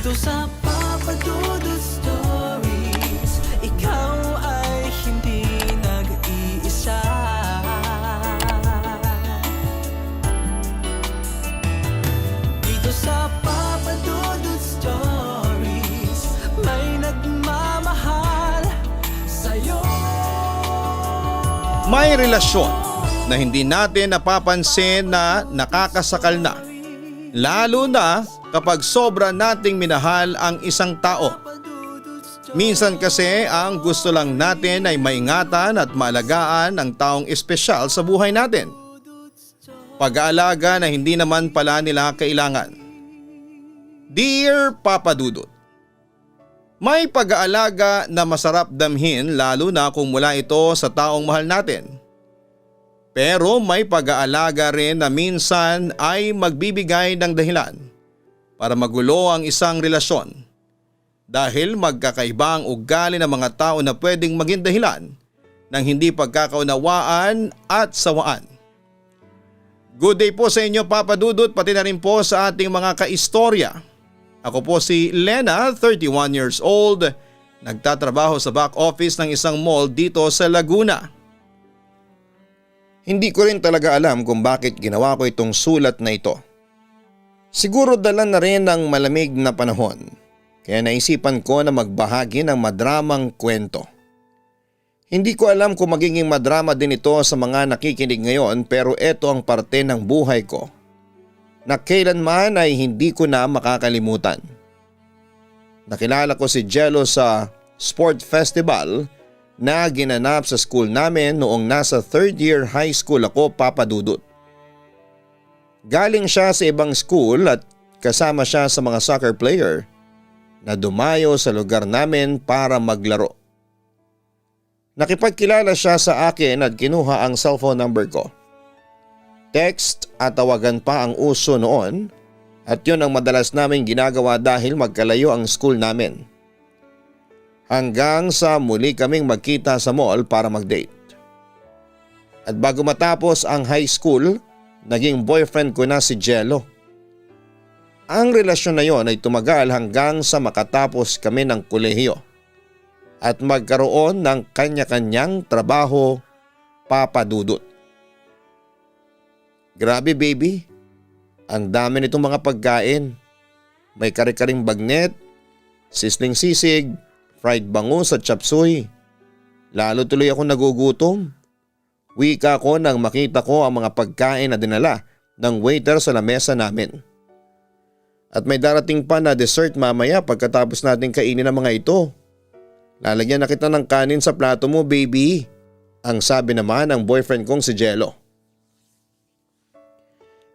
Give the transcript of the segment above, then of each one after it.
Dito sa Papa Dudut Stories, ikaw ay hindi nag-iisa. Dito sa Papa Dudut Stories, may nagmamahal sa'yo. May relasyon na hindi natin napapansin na nakakasakal na, lalo na kapag sobra nating minahal ang isang tao. Minsan kasi ang gusto lang natin ay maingatan at maalagaan ang taong espesyal sa buhay natin. Pag-aalaga na hindi naman pala nila kailangan. Dear Papa Dudut, may pag-aalaga na masarap damhin lalo na kung mula ito sa taong mahal natin. Pero may pag-aalaga rin na minsan ay magbibigay ng dahilan para magulo ang isang relasyon dahil magkakaiba ang ugali ng mga tao na pwedeng maging dahilan ng hindi pagkakaunawaan at sawaan. Good day po sa inyo Papa Dudut, pati na rin po sa ating mga kaistorya. Ako po si Lena, 31 years old, nagtatrabaho sa back office ng isang mall dito sa Laguna. Hindi ko rin talaga alam kung bakit ginawa ko itong sulat na ito. Siguro dala na rin ng malamig na panahon, kaya naisipan ko na magbahagi ng madramang kwento. Hindi ko alam kung magiging madrama din ito sa mga nakikinig ngayon, pero ito ang parte ng buhay ko na kailanman ay hindi ko na makakalimutan. Nakilala ko si Jello sa sport festival na ginanap sa school namin noong nasa 3rd year high school ako, Papa Dudut. Galing siya sa ibang school at kasama siya sa mga soccer player na dumayo sa lugar namin para maglaro. Nakipagkilala siya sa akin at kinuha ang cellphone number ko. Text at tawagan pa ang uso noon at yun ang madalas namin ginagawa dahil magkalayo ang school namin. Hanggang sa muli kaming magkita sa mall para mag-date. At bago matapos ang high school, naging boyfriend ko na si Jello. Ang relasyon na yon ay tumagal hanggang sa makatapos kami ng kolehiyo at magkaroon ng kanya-kanyang trabaho, Papa Dudut. Grabe baby, ang dami nitong mga pagkain. May kare-karing bagnet, sisling sisig, fried bangus at chapsuy. Lalo tuloy ako nagugutom. Wika ko nang makita ko ang mga pagkain na dinala ng waiter sa lamesa namin. At may darating pa na dessert mamaya pagkatapos natin kainin ang mga ito. Lalagyan na kita ng kanin sa plato mo baby, ang sabi naman ng boyfriend kong si Jello.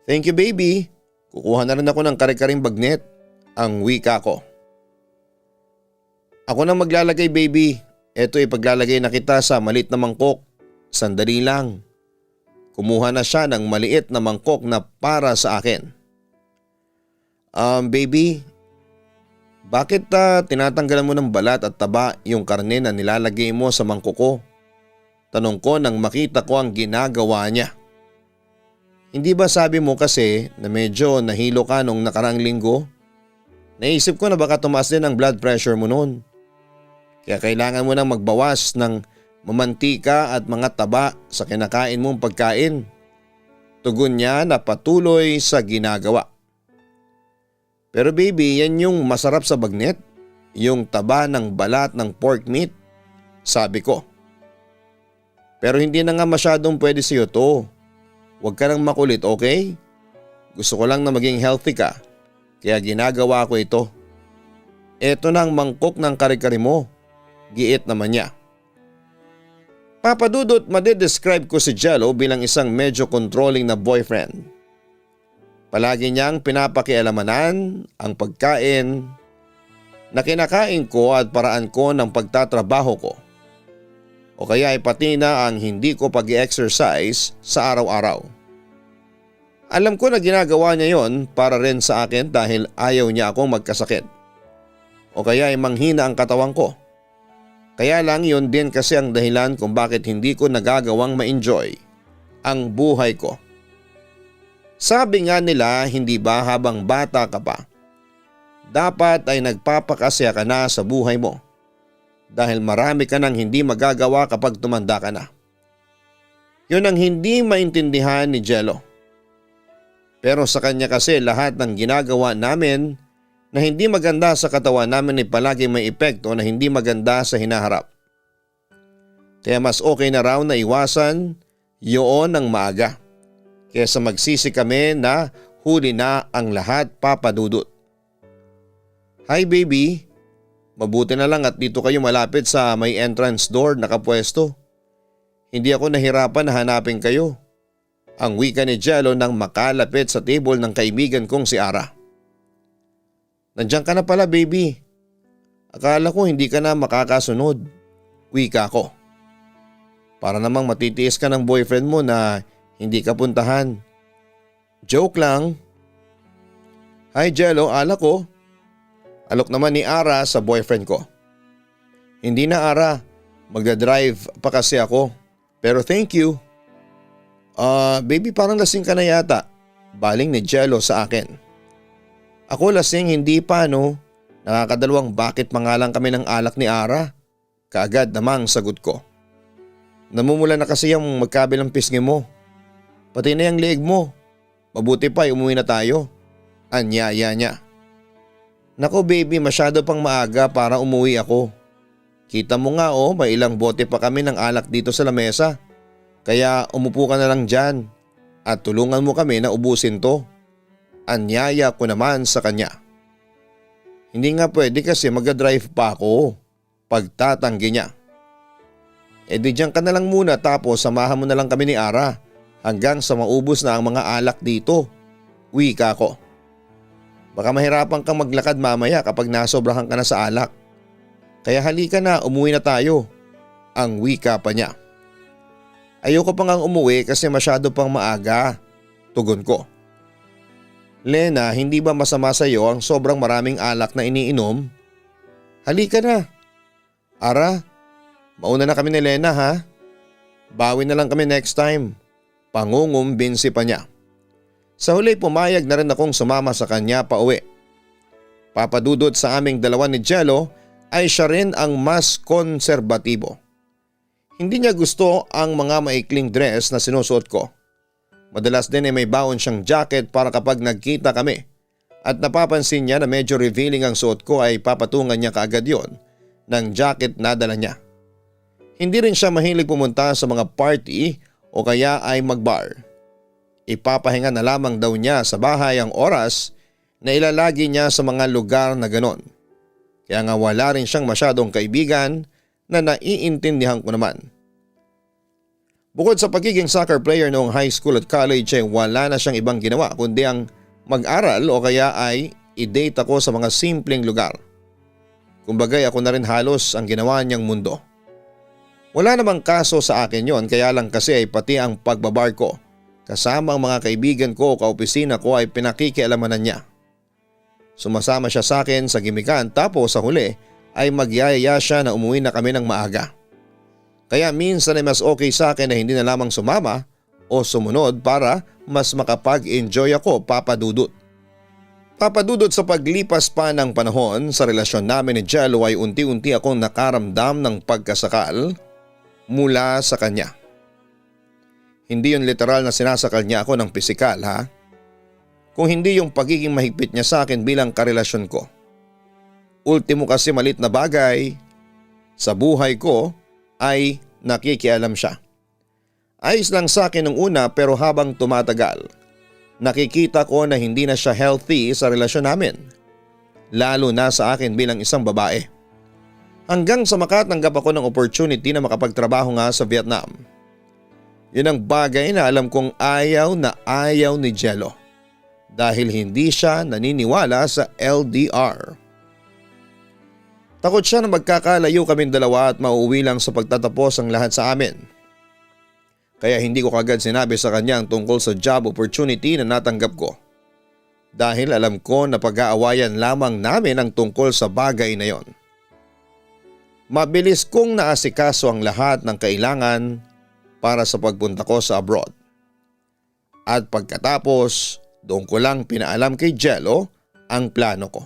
Thank you baby, kukuha na rin ako ng kare-karing bagnet, ang wika ko. Ako nang maglalagay baby, eto ipaglalagay na kita sa maliit na mangkok, sandali lang. Kumuha na siya ng maliit na mangkok na para sa akin. Baby, bakit tinatanggalan mo ng balat at taba yung karne na nilalagay mo sa mangkok ko? Tanong ko nang makita ko ang ginagawa niya. Hindi ba sabi mo kasi na medyo nahilo ka nung nakarang linggo? Naisip ko na baka tumaas din ang blood pressure mo noon. Kaya kailangan mo nang magbawas ng mamantika at mga taba sa kinakain mong pagkain. Tugon niya na patuloy sa ginagawa. Pero baby, yan yung masarap sa bagnet? Yung taba ng balat ng pork meat? Sabi ko. Pero hindi na nga masyadong pwede sa'yo to. Huwag ka nang makulit, okay? Gusto ko lang na maging healthy ka. Kaya ginagawa ko ito. Eto na ang mangkok ng kare-kare mo. Giit naman niya. Papa Dudut, madedescribe ko si Jello bilang isang medyo controlling na boyfriend. Palagi niyang pinapakialamanan ang pagkain na kinakain ko at paraan ko ng pagtatrabaho ko. O kaya ay pati na ang hindi ko pag-exercise sa araw-araw. Alam ko na ginagawa niya yon para rin sa akin dahil ayaw niya akong magkasakit. O kaya ay manghina ang katawan ko. Kaya lang yun din kasi ang dahilan kung bakit hindi ko nagagawang ma-enjoy ang buhay ko. Sabi nga nila, hindi ba habang bata ka pa, dapat ay nagpapakasya ka na sa buhay mo dahil marami ka nang hindi magagawa kapag tumanda ka na. Yun ang hindi maintindihan ni Jello. Pero sa kanya kasi lahat ng ginagawa namin na hindi maganda sa katawan namin ay palagi may epekto na hindi maganda sa hinaharap. Kaya mas okay na raw na iwasan yun ng maaga kaysa magsisi kami na huli na ang lahat, Papa Dudut. Hi baby, mabuti na lang at dito kayo malapit sa may entrance door nakapwesto. Hindi ako nahirapan na hanapin kayo. Ang wika ni Jello nang makalapit sa table ng kaibigan kong si Ara. Nandiyan ka na pala baby. Akala ko hindi ka na makakasunod. Wika ko. Para namang matitiis ka ng boyfriend mo na hindi ka puntahan. Joke lang. Hi Jello, alak ko. Alok naman ni Ara sa boyfriend ko. Hindi na Ara, magdadrive pa kasi ako. Pero thank you. Baby parang lasing ka na yata. Baling ni Jello sa akin. Ako lasing hindi pa no. Nakakadalawang bakit mangalang kami ng alak ni Ara. Kaagad namang sagot ko. Namumula na kasi yung magkabilang pisngi mo. Pati na yung leeg mo. Mabuti pa umuwi na tayo. Anyaya niya. Nako baby masyado pang maaga para umuwi ako. Kita mo nga may ilang bote pa kami ng alak dito sa lamesa. Kaya umupo ka na lang dyan at tulungan mo kami na ubusin to. Anyaya ko naman sa kanya. Hindi nga pwede kasi mag-drive pa ako. Pagtatanggi niya. Di dyan ka na lang muna tapos samahan mo na lang kami ni Ara hanggang sa maubos na ang mga alak dito. Wika ko. Baka mahirapan kang maglakad mamaya kapag nasobrahan ka na sa alak. Kaya halika na, umuwi na tayo. Ang wika pa niya. Ayoko pa ngang umuwi kasi masyado pang maaga. Tugon ko. Lena, hindi ba masama sa iyo ang sobrang maraming alak na iniinom? Halika na. Ara, mauna na kami ni Lena ha. Bawi na lang kami next time. Pangungumbinsi pa niya. Sa huli pumayag na rin akong sumama sa kanya pa uwi. Papadudot sa aming dalawa ni Jello ay siya rin ang mas konserbatibo. Hindi niya gusto ang mga maikling dress na sinusuot ko. Madalas din ay may baon siyang jacket para kapag nagkita kami at napapansin niya na medyo revealing ang suot ko ay papatungan niya kaagad yon ng jacket na dala niya. Hindi rin siya mahilig pumunta sa mga party o kaya ay magbar. Ipapahinga na lamang daw niya sa bahay ang oras na ilalagi niya sa mga lugar na ganon. Kaya nga wala rin siyang masyadong kaibigan na naiintindihan ko naman. Bukod sa pagiging soccer player noong high school at college ay wala na siyang ibang ginawa kundi ang mag-aral o kaya ay i-date ako sa mga simpleng lugar. Kumbagay ako na rin halos ang ginawa niyang mundo. Wala namang kaso sa akin yon kaya lang kasi ay pati ang pagbabar ko kasama ang mga kaibigan ko o kaopisina ko ay pinakikialamanan niya. Sumasama siya sa akin sa gimikan tapos sa huli ay magyayaya siya na umuwi na kami ng maaga. Kaya minsan ay mas okay sa akin na hindi na lamang sumama o sumunod para mas makapag-enjoy ako, Papa Dudut. Papa Dudut, sa paglipas pa ng panahon sa relasyon namin ni Jello ay unti-unti akong nakaramdam ng pagkasakal mula sa kanya. Hindi yun literal na sinasakal niya ako ng pisikal ha. Kung hindi yung pagiging mahigpit niya sa akin bilang karelasyon ko. Ultimo kasi malit na bagay sa buhay ko ay nakikialam siya. Ayos lang sa akin nung una pero habang tumatagal, nakikita ko na hindi na siya healthy sa relasyon namin. Lalo na sa akin bilang isang babae. Hanggang sa makatanggap ako ng opportunity na makapagtrabaho nga sa Vietnam. Yun ang bagay na alam kong ayaw na ayaw ni Jello. Dahil hindi siya naniniwala sa LDR. Takot siya na magkakalayo kaming dalawa at mauuwi lang sa pagtatapos ang lahat sa amin. Kaya hindi ko kagad sinabi sa kanya ang tungkol sa job opportunity na natanggap ko. Dahil alam ko na pag-aawayan lamang namin ang tungkol sa bagay na yon. Mabilis kong naasikaso ang lahat ng kailangan para sa pagpunta ko sa abroad. At pagkatapos, doon ko lang pinaalam kay Jello ang plano ko.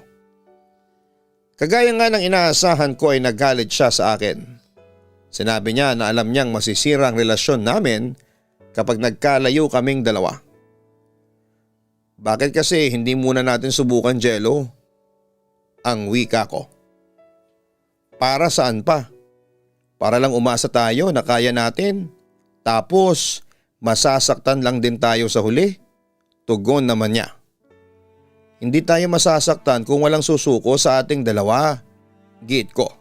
Kagaya nga ng inaasahan ko ay nagalit siya sa akin. Sinabi niya na alam niyang masisira ang relasyon namin kapag nagkalayo kaming dalawa. Bakit kasi hindi muna natin subukan, Jello? Ang wika ko. Para saan pa? Para lang umasa tayo na kaya natin. Tapos masasaktan lang din tayo sa huli? Tugon naman niya. Hindi tayo masasaktan kung walang susuko sa ating dalawa. Git ko.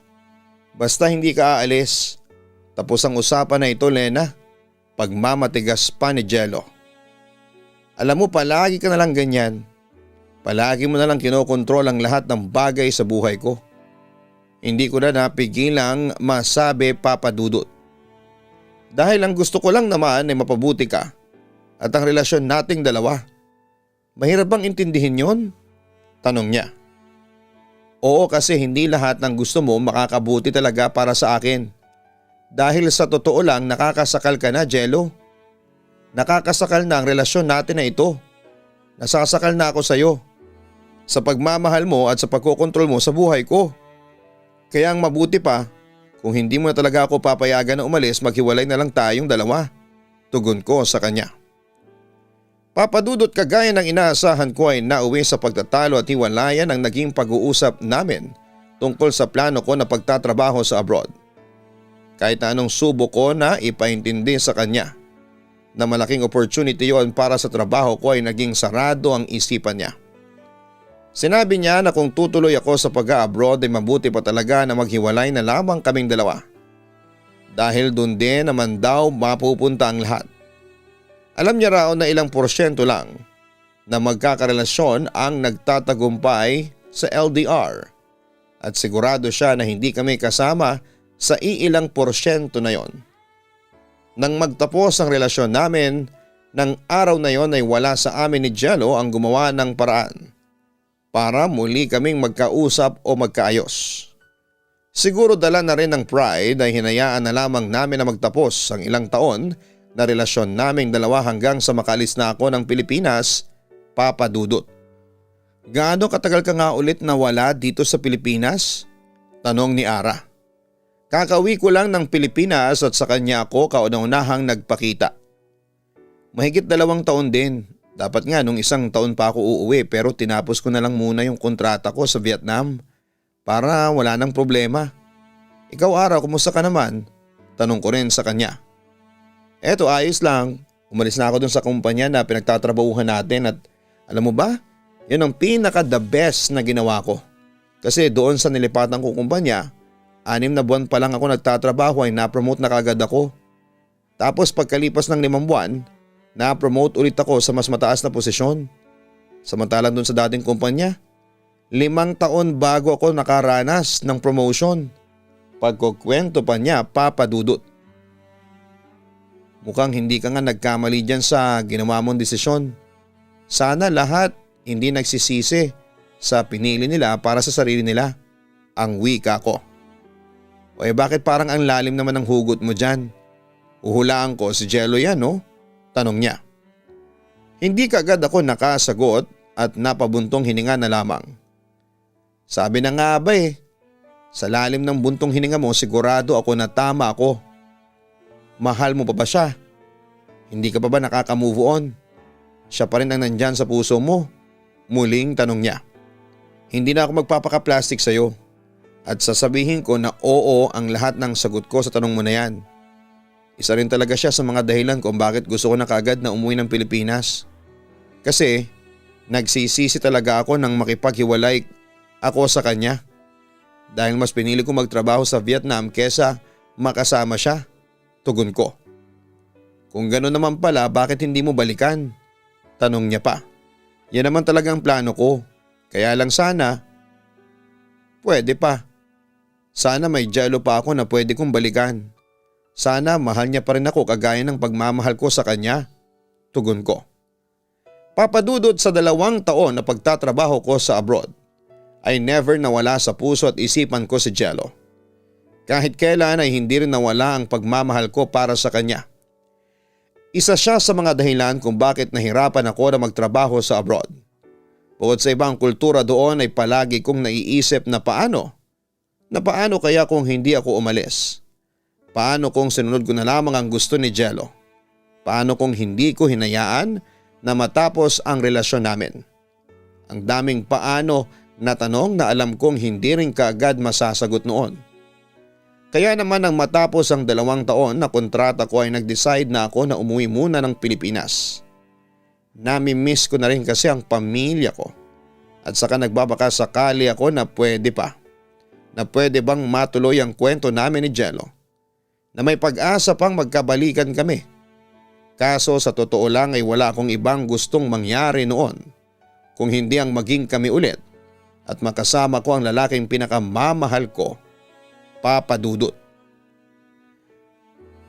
Basta hindi ka aalis. Tapos ang usapan na ito, Lena. Pagmamatigas pa ni Jello. Alam mo, palagi ka na lang ganyan. Palagi mo na lang kinokontrol ang lahat ng bagay sa buhay ko. Hindi ko na napigilang masabi, Papa Dudut. Dahil ang gusto ko lang naman ay mapabuti ka at ang relasyon nating dalawa. Mahirap bang intindihin yon? Tanong niya. Oo, kasi hindi lahat ng gusto mo makakabuti talaga para sa akin. Dahil sa totoo lang nakakasakal ka na, Jello. Nakakasakal na ang relasyon natin na ito. Nasasakal na ako sa iyo. Sa pagmamahal mo at sa pagkokontrol mo sa buhay ko. Kaya ang mabuti pa, kung hindi mo na talaga ako papayagan na umalis, maghiwalay na lang tayong dalawa. Tugon ko sa kanya. Papa Dudut, kagaya ng inaasahan ko ay nauwi sa pagtatalo at hiwalayan ang naging pag-uusap namin tungkol sa plano ko na pagtatrabaho sa abroad. Kahit na anong subok ko na ipaintindi sa kanya na malaking opportunity yon para sa trabaho ko ay naging sarado ang isipan niya. Sinabi niya na kung tutuloy ako sa pag-abroad ay mabuti pa talaga na maghiwalay na lamang kaming dalawa. Dahil doon din naman daw mapupunta ang lahat. Alam niya raw na ilang porsyento lang na magkakarelasyon ang nagtatagumpay sa LDR at sigurado siya na hindi kami kasama sa iilang porsyento na yon. Nang magtapos ang relasyon namin, ng araw na yon ay wala sa amin ni Jello ang gumawa ng paraan para muli kaming magkausap o magkaayos. Siguro dala na rin ng pride ay hinayaan na lamang namin na magtapos ang ilang taon na relasyon naming dalawa hanggang sa makalis na ako ng Pilipinas, Papa Dudut. Gaano katagal ka nga ulit nawala dito sa Pilipinas? Tanong ni Ara. Kakauwi ko lang ng Pilipinas at sa kanya ako kauna-unahang nagpakita. Mahigit 2 taon din. Dapat nga nung 1 taon pa ako uuwi pero tinapos ko na lang muna yung kontrata ko sa Vietnam para wala nang problema. Ikaw Ara, kumusta ka naman? Tanong ko rin sa kanya. Eto, ayos lang. Umalis na ako dun sa kumpanya na pinagtatrabahuhan natin at alam mo ba, yun ang pinaka the best na ginawa ko. Kasi doon sa nilipatan kong kumpanya, 6 na buwan pa lang ako nagtatrabaho ay na-promote na kagad ako. Tapos pagkalipas ng 5 buwan, na-promote ulit ako sa mas mataas na posisyon. Samantalang doon sa dating kumpanya, 5 taon bago ako nakaranas ng promotion. Pagkukwento pa niya, Papa Dudut. Mukhang hindi ka nga nagkamali dyan sa ginawa mong desisyon. Sana lahat hindi nagsisisi sa pinili nila para sa sarili nila. Ang wika ko. O bakit parang ang lalim naman ng hugot mo dyan? Uhulaan ko si Jello yan, no? Tanong niya. Hindi kagad ako nakasagot at napabuntong hininga na lamang. Sabi na nga ba sa lalim ng buntong hininga mo sigurado ako na tama ako. Mahal mo pa ba siya? Hindi ka pa ba nakaka-move on? Siya pa rin ang nandyan sa puso mo? Muling tanong niya. Hindi na ako magpapaka-plastic sa'yo. At sasabihin ko na oo ang lahat ng sagot ko sa tanong mo na yan. Isa rin talaga siya sa mga dahilan kung bakit gusto ko na kaagad na umuwi ng Pilipinas. Kasi nagsisisi talaga ako nang makipaghiwalay ako sa kanya. Dahil mas pinili ko magtrabaho sa Vietnam kesa makasama siya. Tugon ko. Kung gano'n naman pala, bakit hindi mo balikan? Tanong niya pa. Yan naman talagang plano ko. Kaya lang sana, pwede pa. Sana may Jello pa ako na pwede kong balikan. Sana mahal niya pa rin ako kagaya ng pagmamahal ko sa kanya. Tugon ko. Papadudod sa 2 taon na pagtatrabaho ko sa abroad, ay never nawala sa puso at isipan ko si Jello. Kahit kailan ay hindi rin nawala ang pagmamahal ko para sa kanya. Isa siya sa mga dahilan kung bakit nahirapan ako na magtrabaho sa abroad. Bukod sa ibang kultura doon ay palagi kong naiisip na paano kaya kung hindi ako umalis? Paano kung sinunod ko na lamang ang gusto ni Jello? Paano kung hindi ko hinayaan na matapos ang relasyon namin? Ang daming paano na tanong na alam kong hindi rin kaagad masasagot noon. Kaya naman nang matapos ang 2 taon na kontrata ko ay nag-decide na ako na umuwi muna ng Pilipinas. Nami-miss ko na rin kasi ang pamilya ko. At saka nagbabaka sakali ako na pwede pa. Na pwede bang matuloy ang kwento namin ni Jello. Na may pag-asa pang magkabalikan kami. Kaso sa totoo lang ay wala akong ibang gustong mangyari noon. Kung hindi ang maging kami ulit. At makasama ko ang lalaking pinakamamahal ko, Papa Dudut.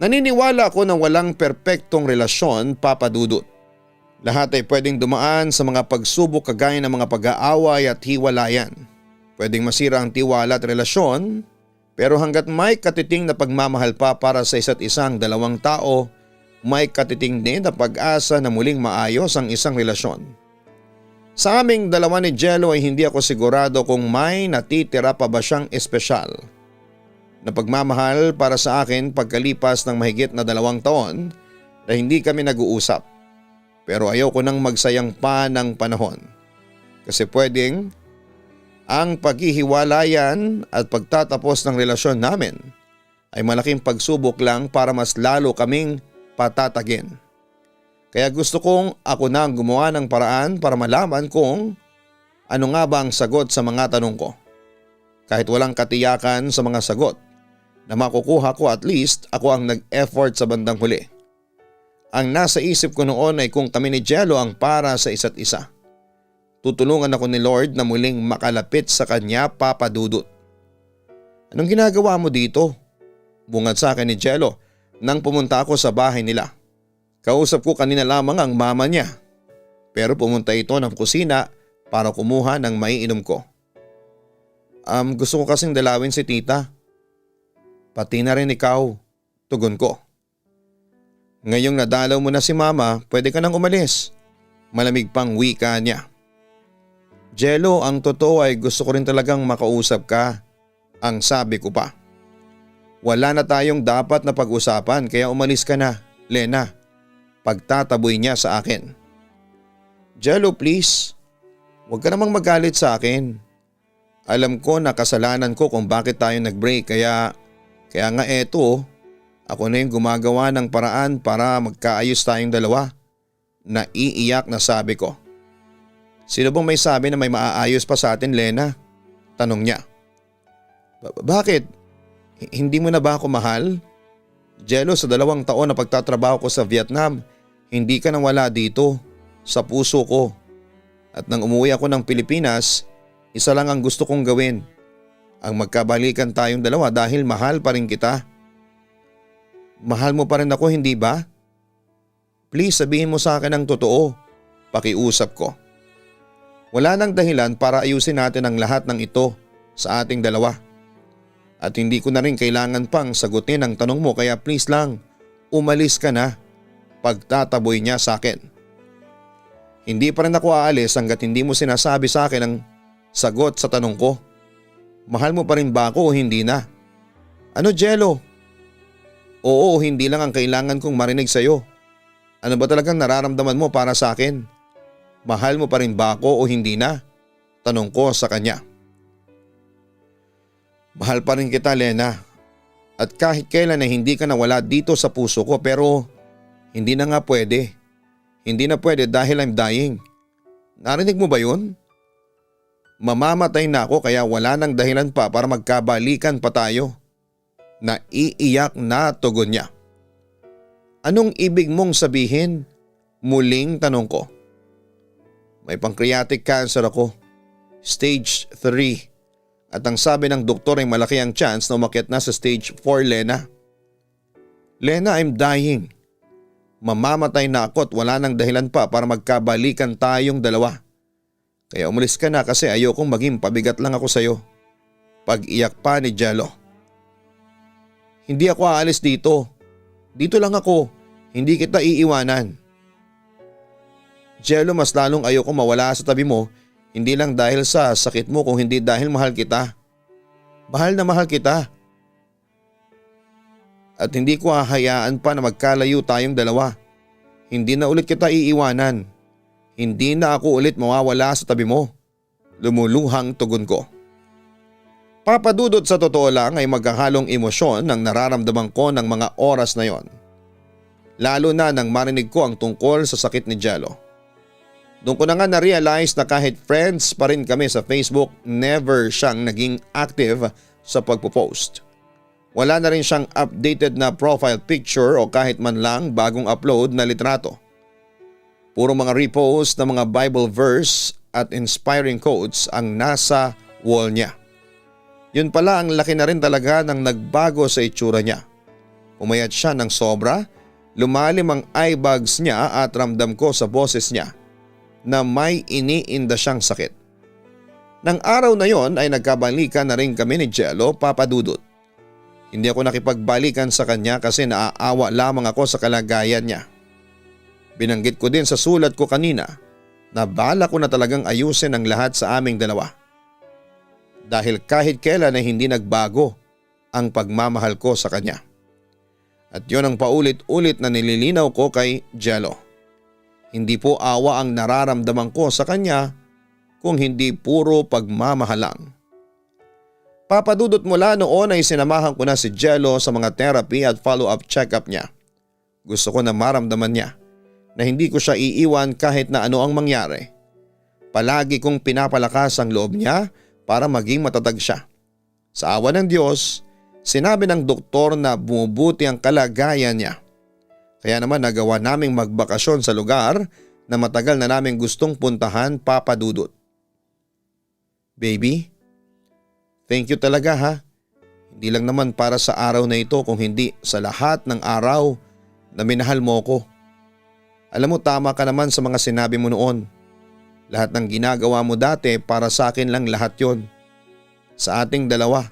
Naniniwala ako na walang perpektong relasyon, Papa Dudut. Lahat ay pwedeng dumaan sa mga pagsubok kagaya ng mga pag-aaway at hiwalayan. Pwedeng masira ang tiwala at relasyon, pero hanggat may katiting na pagmamahal pa para sa isa't isang dalawang tao, may katiting din na pag-asa na muling maayos ang isang relasyon. Sa aming dalawa ni Jello ay hindi ako sigurado kung may natitira pa ba siyang espesyal na pagmamahal para sa akin pagkalipas ng mahigit na 2 taon na hindi kami nag-uusap. Pero ayaw ko nang magsayang pa ng panahon. Kasi pwedeng ang paghihiwalayan at pagtatapos ng relasyon namin ay malaking pagsubok lang para mas lalo kaming patatagin. Kaya gusto kong ako na ang gumawa ng paraan para malaman kung ano nga ba ang sagot sa mga tanong ko. Kahit walang katiyakan sa mga sagot na makukuha ko, at least ako ang nag-effort sa bandang huli. Ang nasa isip ko noon ay kung kami ni Jello ang para sa isa't isa. Tutulungan ako ni Lord na muling makalapit sa kanya, Papa Dudut. Anong ginagawa mo dito? Bungad sa akin ni Jello nang pumunta ako sa bahay nila. Kausap ko kanina lamang ang mama niya. Pero pumunta ito ng kusina para kumuha ng maiinom ko. Gusto ko kasing dalawin si tita. Pati na rin ikaw, tugon ko. Ngayong nadalaw mo na si mama, pwede ka nang umalis. Malamig pang wika niya. Jello, ang totoo ay gusto ko rin talagang makausap ka. Ang sabi ko pa. Wala na tayong dapat na pag-usapan kaya umalis ka na, Lena. Pagtataboy niya sa akin. Jello, please. Huwag ka namang magalit sa akin. Alam ko na kasalanan ko kung bakit tayo nag-break kaya nga eto. Ako na yung gumagawa ng paraan para magkaayos tayong dalawa. Naiiyak na sabi ko. Sino bang may sabi na may maaayos pa sa atin, Lena? Tanong niya. Bakit? Hindi mo na ba ako mahal? Jello, sa 2 taon na pagtatrabaho ko sa Vietnam, hindi ka nang wala dito, sa puso ko. At nang umuwi ako ng Pilipinas, isa lang ang gusto kong gawin. Ang magkabalikan tayong dalawa dahil mahal pa rin kita. Mahal mo pa rin ako, hindi ba? Please sabihin mo sa akin ang totoo. Pakiusap ko. Wala nang dahilan para ayusin natin ang lahat ng ito sa ating dalawa. At hindi ko na rin kailangan pang sagutin ang tanong mo kaya please lang, umalis ka na. Pagtataboy niya sa akin. Hindi pa rin ako aalis hanggat hindi mo sinasabi sa akin ang sagot sa tanong ko. Mahal mo pa rin ba ako o hindi na? Ano, Jello? Oo, hindi lang ang kailangan kong marinig sa'yo. Ano ba talagang nararamdaman mo para sa akin? Mahal mo pa rin ba ako o hindi na? Tanong ko sa kanya. Mahal pa rin kita, Lena. At kahit kailan na hindi ka nawala dito sa puso ko pero hindi na nga pwede. Hindi na pwede dahil I'm dying. Narinig mo ba yun? Mamamatay na ako kaya wala nang dahilan pa para magkabalikan pa tayo. Naiiyak na tugon niya. Anong ibig mong sabihin? Muling tanong ko. May pancreatic cancer ako. Stage 3. At ang sabi ng doktor ay malaki ang chance na umakyat na sa stage 4, Lena. Lena, I'm dying. Mamamatay na ako at wala nang dahilan pa para magkabalikan tayong dalawa. Kaya umalis ka na kasi ayokong maging pabigat lang ako sa'yo. Pag-iyak pa ni Jello. Hindi ako aalis dito. Dito lang ako. Hindi kita iiwanan. Jello, mas lalong ayoko mawala sa tabi mo. Hindi lang dahil sa sakit mo kung hindi dahil mahal kita. Mahal na mahal kita. At hindi ko hahayaan pa na magkalayo tayong dalawa. Hindi na ulit kita iiwanan. Hindi na ako ulit mawawala sa tabi mo. Lumuluhang tugon ko. Papadudot, sa totoo lang ay magkahalong emosyon ang nararamdaman ko ng mga oras na yon. Lalo na nang marinig ko ang tungkol sa sakit ni Jello. Doon ko na nga na-realize na kahit friends pa rin kami sa Facebook, never siyang naging active sa pagpo-post. Wala na rin siyang updated na profile picture o kahit man lang bagong upload na litrato. Puro mga repost na mga Bible verse at inspiring quotes ang nasa wall niya. Yun pala, ang laki na rin talaga ng nagbago sa itsura niya. Umayat siya ng sobra, lumalim ang eye bags niya at ramdam ko sa boses niya na may iniinda siyang sakit. Nang araw na yon ay nagkabalikan na rin kami ni Jello, Papadudot. Hindi ako nakipagbalikan sa kanya kasi naaawa lamang ako sa kalagayan niya. Binanggit ko din sa sulat ko kanina na bala ko na talagang ayusin ang lahat sa aming dalawa. Dahil kahit kailan ay hindi nagbago ang pagmamahal ko sa kanya. At yon ang paulit-ulit na nililinaw ko kay Jello. Hindi po awa ang nararamdaman ko sa kanya kung hindi puro pagmamahal lang. Papadudot, mula noon ay sinamahan ko na si Jello sa mga therapy at follow-up check-up niya. Gusto ko na maramdaman niya na hindi ko siya iiwan kahit na ano ang mangyari. Palagi kong pinapalakas ang loob niya para maging matatag siya. Sa awa ng Diyos, sinabi ng doktor na bumubuti ang kalagayan niya. Kaya naman nagawa naming magbakasyon sa lugar na matagal na naming gustong puntahan, Papadudot. Baby, thank you talaga ha. Hindi lang naman para sa araw na ito kung hindi sa lahat ng araw na minahal mo ko. Alam mo, tama ka naman sa mga sinabi mo noon. Lahat ng ginagawa mo dati para sa akin lang lahat yon. Sa ating dalawa.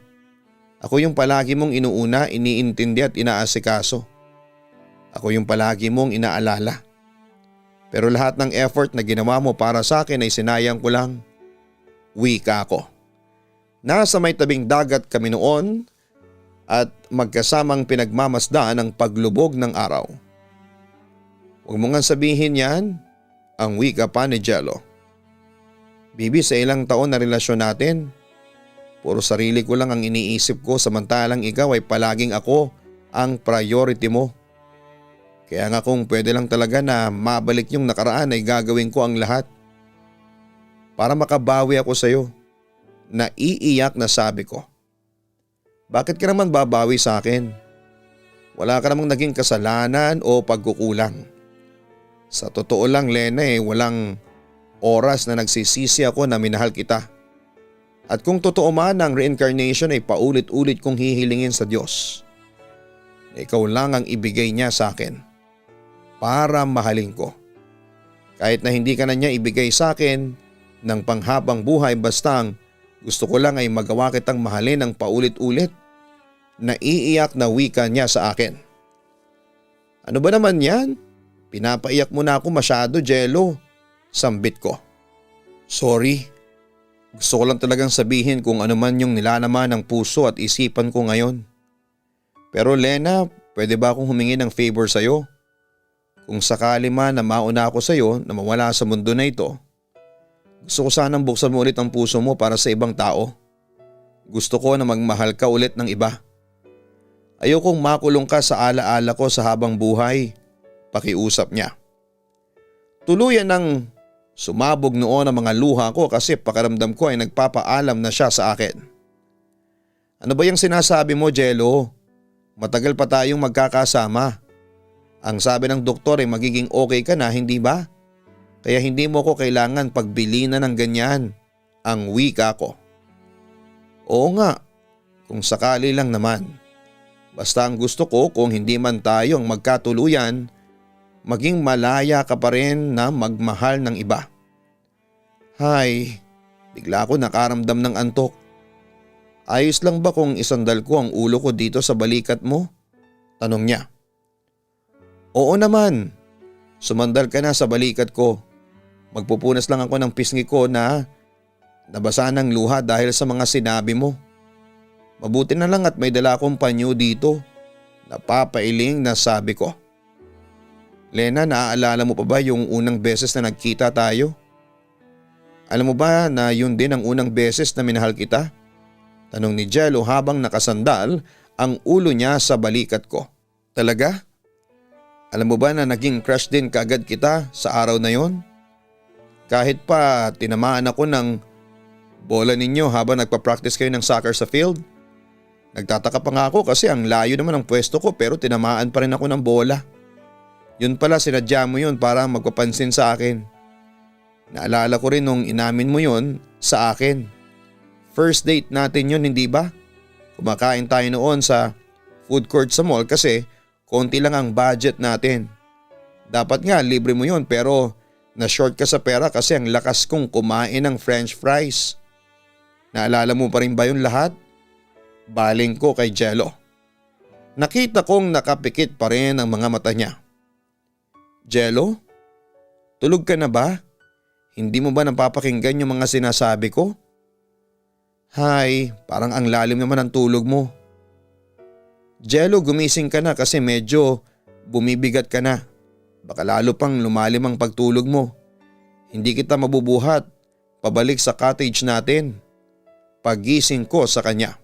Ako yung palagi mong inuuna, iniintindi at inaasikaso. Ako yung palagi mong inaalala. Pero lahat ng effort na ginawa mo para sa akin ay sinayang ko lang. Wika ko. Nasa may tabing dagat kami noon at magkasamang pinagmamasdaan ang paglubog ng araw. Huwag mo nga sabihin yan, ang wika pa ni Jello. Bibi, sa ilang taon na relasyon natin, puro sarili ko lang ang iniisip ko samantalang ikaw ay palaging ako ang priority mo. Kaya nga kung pwede lang talaga na mabalik yung nakaraan ay gagawin ko ang lahat. Para makabawi ako sa'yo. Naiiyak na sabi ko. Bakit ka naman babawi sa akin? Wala ka namang naging kasalanan o pagkukulang. Sa totoo lang, Lena, walang oras na nagsisisi ako na minahal kita. At kung totoo man ang reincarnation ay paulit-ulit kong hihilingin sa Diyos. Ikaw lang ang ibigay niya sa akin. Para mahalin ko. Kahit na hindi ka na niya ibigay sa akin ng panghabang buhay, bastang gusto ko lang ay magawa kitang mahalin ng paulit-ulit. Naiiyak na wika niya sa akin. Ano ba naman yan? Pinapaiyak mo na ako masyado, Jello. Sambit ko. Sorry. Gusto ko lang talagang sabihin kung ano man yung nilalaman ng puso at isipan ko ngayon. Pero Lena, pwede ba akong humingi ng favor sa'yo? Kung sakali man na mauna ako sa'yo na mawala sa mundo na ito, gusto ko sanang buksan mo ulit ang puso mo para sa ibang tao. Gusto ko na magmahal ka ulit ng iba. Ayokong makulong ka sa alaala ko sa habang buhay. Pakiusap niya. Tuluyan ng sumabog noon ang mga luha ko kasi pakiramdam ko ay nagpapaalam na siya sa akin. Ano ba yung sinasabi mo, Jello? Matagal pa tayong magkakasama. Ang sabi ng doktor ay magiging okay ka na, hindi ba? Kaya hindi mo ko kailangan pagbilinan ng ganyan. Ang wika ko. Oo nga, kung sakali lang naman. Basta ang gusto ko kung hindi man tayong magkatuluyan, maging malaya ka pa rin na magmahal ng iba. Hay, bigla ako nakaramdam ng antok. Ayos lang ba kung isandal ko ang ulo ko dito sa balikat mo? Tanong niya. Oo naman. Sumandal ka na sa balikat ko. Magpupunas lang ako ng pisngi ko na Nabasa ng luha dahil sa mga sinabi mo. Mabuti na lang at may dala akong panyo dito. Napapailing na sabi ko. Lena, naaalala mo pa ba yung unang beses na nagkita tayo? Alam mo ba na yun din ang unang beses na minahal kita? Tanong ni Jello habang nakasandal ang ulo niya sa balikat ko. Talaga? Alam mo ba na naging crush din kaagad kita sa araw na yon? Kahit pa tinamaan ako ng bola ninyo habang nagpa-practice kayo ng soccer sa field? Nagtataka pa nga ako kasi ang layo naman ng pwesto ko pero tinamaan pa rin ako ng bola. Yun pala, sinadya mo yun para magpapansin sa akin. Naalala ko rin nung inamin mo yun sa akin. First date natin yun, hindi ba? Kumakain tayo noon sa food court sa mall kasi konti lang ang budget natin. Dapat nga libre mo yun pero na-short ka sa pera kasi ang lakas kong kumain ng french fries. Naalala mo pa rin ba yun lahat? Baling ko kay Jello. Nakita kong nakapikit pa rin ang mga mata niya. Jello? Tulog ka na ba? Hindi mo ba napapakinggan yung mga sinasabi ko? Hay, parang ang lalim naman ang tulog mo. Jello, gumising ka na kasi medyo bumibigat ka na. Baka lalo pang lumalim ang pagtulog mo. Hindi kita mabubuhat. Pabalik sa cottage natin. Pagising ko sa kanya.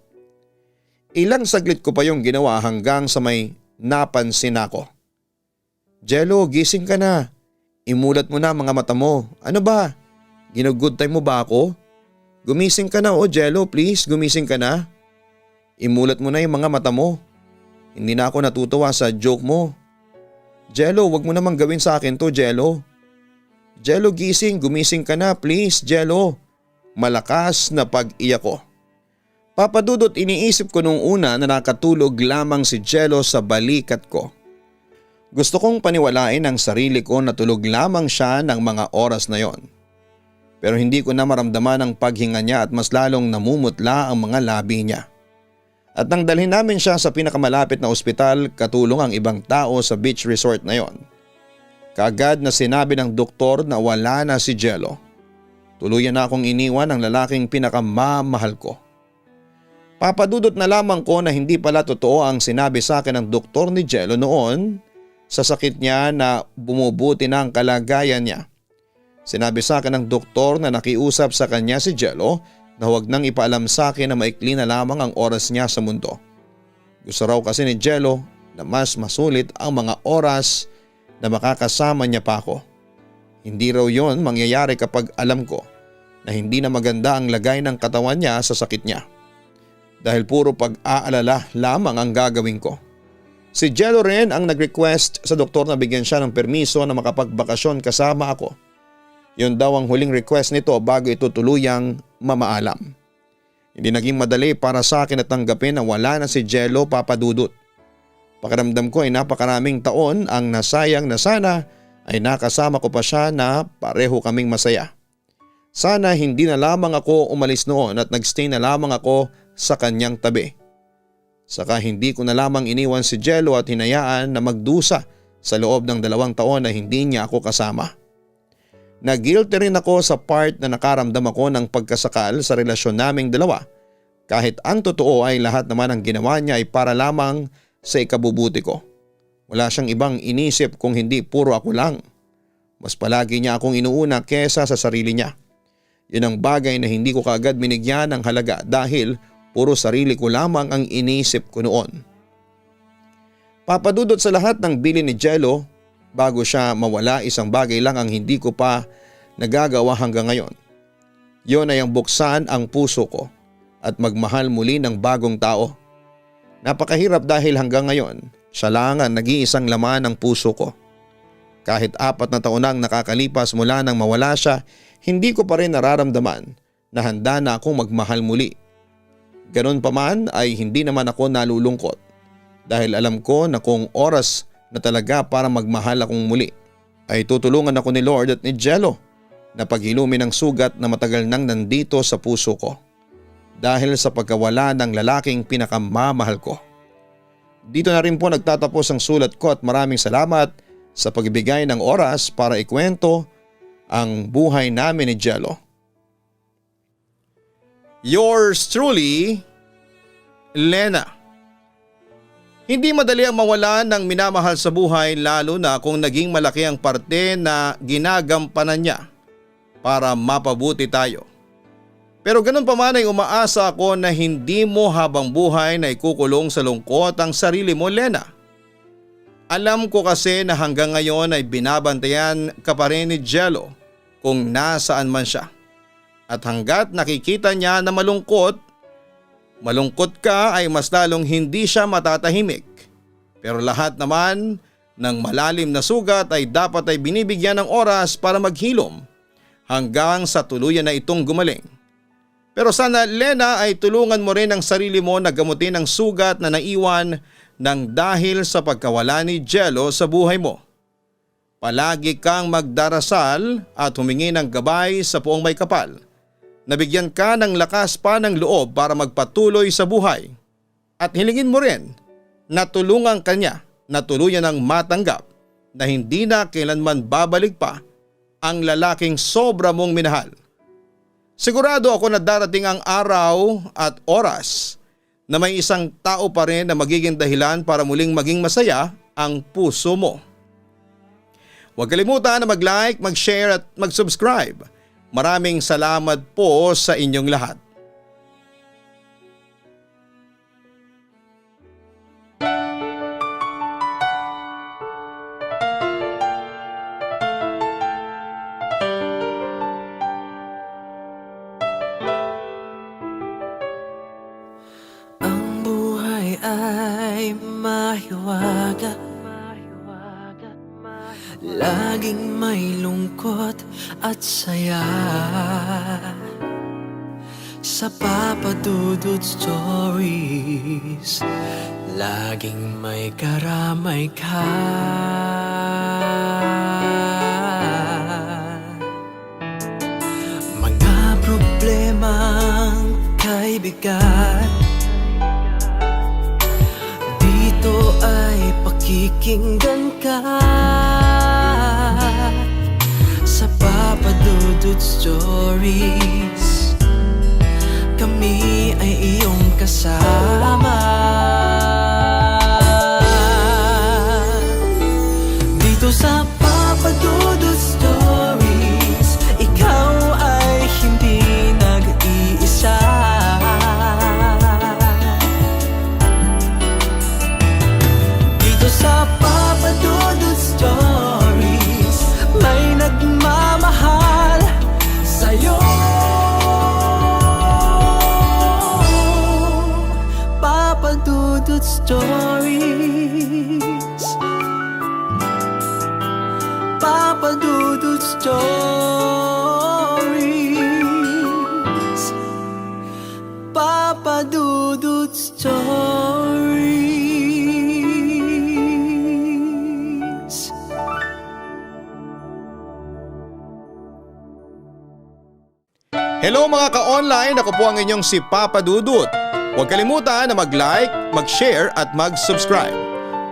Ilang saglit ko pa yung ginawa hanggang sa may napansin ako. Jello, gising ka na. Imulat mo na mga mata mo. Ano ba? Ginugood time mo ba ako? Gumising ka na Jello, please, gumising ka na. Imulat mo na yung mga mata mo. Hindi na ako natutuwa sa joke mo. Jello, wag mo namang gawin sa akin to, Jello. Jello, gising, gumising ka na, please, Jello. Malakas na pag-iyak ko. Papadudot, iniisip ko nung una na nakatulog lamang si Jello sa balikat ko. Gusto kong paniwalain ang sarili ko na tulog lamang siya ng mga oras na yon. Pero hindi ko na maramdaman ang paghinga niya at mas lalong namumutla ang mga labi niya. At nang dalhin namin siya sa pinakamalapit na ospital, katulong ang ibang tao sa beach resort na yon. Kaagad na sinabi ng doktor na wala na si Jello. Tuluyan na akong iniwan ng lalaking pinakamamahal ko. Papadudot na lamang ko na hindi pala totoo ang sinabi sa akin ng doktor ni Jello noon sa sakit niya na bumubuti na ang kalagayan niya. Sinabi sa akin ng doktor na nakiusap sa kanya si Jello na huwag nang ipaalam sa akin na maikli na lamang ang oras niya sa mundo. Gusto raw kasi ni Jello na mas masulit ang mga oras na makakasama niya pa ako. Hindi raw yon mangyayari kapag alam ko na hindi na maganda ang lagay ng katawan niya sa sakit niya. Dahil puro pag-aalala lamang ang gagawin ko. Si Jello rin ang nag-request sa doktor na bigyan siya ng permiso na makapagbakasyon kasama ako. Yun daw ang huling request nito bago ito tuluyang mamaalam. Hindi naging madali para sa akin at tanggapin na wala na si Jello, papadudot. Pakiramdam ko ay napakaraming taon ang nasayang na sana ay nakasama ko pa siya na pareho kaming masaya. Sana hindi na lamang ako umalis noon at nagstay na lamang ako sa kanyang tabi. Saka hindi ko na lamang iniwan si Jello at hinayaan na magdusa sa loob ng 2 taon na hindi niya ako kasama. Nag-guilty rin ako sa part na nakaramdam ako ng pagkasakal sa relasyon naming dalawa kahit ang totoo ay lahat naman ang ginawa niya ay para lamang sa ikabubuti ko. Wala siyang ibang inisip kung hindi puro ako lang. Mas palagi niya akong inuuna kesa sa sarili niya. Yun ang bagay na hindi ko kaagad binigyan ng halaga dahil puro sarili ko lamang ang inisip ko noon. Papadudot sa lahat ng bilin ni Jello, bago siya mawala isang bagay lang ang hindi ko pa nagagawa hanggang ngayon. Yun ay ang buksan ang puso ko at magmahal muli ng bagong tao. Napakahirap dahil hanggang ngayon, siya lang ang nag-iisang laman ng puso ko. Kahit 4 na taon nang nakakalipas mula nang mawala siya, hindi ko pa rin nararamdaman na handa na akong magmahal muli. Ganon pa man ay hindi naman ako nalulungkot dahil alam ko na kung oras na talaga para magmahal akong muli ay tutulungan ako ni Lord at ni Jello na paghilumin ang sugat na matagal nang nandito sa puso ko dahil sa pagkawala ng lalaking pinakamamahal ko. Dito na rin po nagtatapos ang sulat ko at maraming salamat sa pagbibigay ng oras para ikwento ang buhay namin ni Jello. Yours truly, Lena. Hindi madali ang mawalan ng minamahal sa buhay lalo na kung naging malaki ang parte na ginagampanan niya para mapabuti tayo. Pero ganun pa man ay umaasa ako na hindi mo habang buhay na ikukulong sa lungkot ang sarili mo, Lena. Alam ko kasi na hanggang ngayon ay binabantayan ka pa rin ni Jello kung nasaan man siya. At hanggat nakikita niya na malungkot ka ay mas lalong hindi siya matatahimik. Pero lahat naman ng malalim na sugat ay dapat ay binibigyan ng oras para maghilom hanggang sa tuluyan na itong gumaling. Pero sana, Lena, ay tulungan mo rin ang sarili mo na gamutin ang sugat na naiwan ng dahil sa pagkawala ni Jello sa buhay mo. Palagi kang magdarasal at humingi ng gabay sa Poong May Kapal. Nabigyan ka ng lakas pa ng loob para magpatuloy sa buhay. At hilingin mo rin na tulungan kanya na tuluyan ng matanggap na hindi na kailanman babalik pa ang lalaking sobra mong minahal. Sigurado ako na darating ang araw at oras na may isang tao pa rin na magiging dahilan para muling maging masaya ang puso mo. Huwag kalimutan na mag-like, mag-share at mag-subscribe. Maraming salamat po sa inyong lahat. Ang buhay ay mahiwaga, laging may lungkot at saya. Sa Papa Dudut Stories, laging may karamay ka. Mga problemang kay bigat, dito ay pakikinggan ka. Sa Papa Dudut Stories, kami ay iyong kasama. Dito sa Papa Dudut Stories, ikaw ay hindi nag-iisa. Dito sa Papa Dudut Stories, may nagmamahal sa'yo. Papa Dudut Stories, Papa Dudut Stories, Papa Dudut Stories. Hello mga ka-online, ako po ang inyong si Papa Dudut. Huwag kalimutan na mag-like, mag-share at mag-subscribe.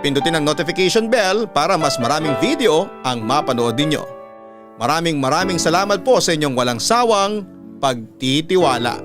Pindutin ang notification bell para mas maraming video ang mapanood ninyo. Maraming salamat po sa inyong walang sawang pagtitiwala.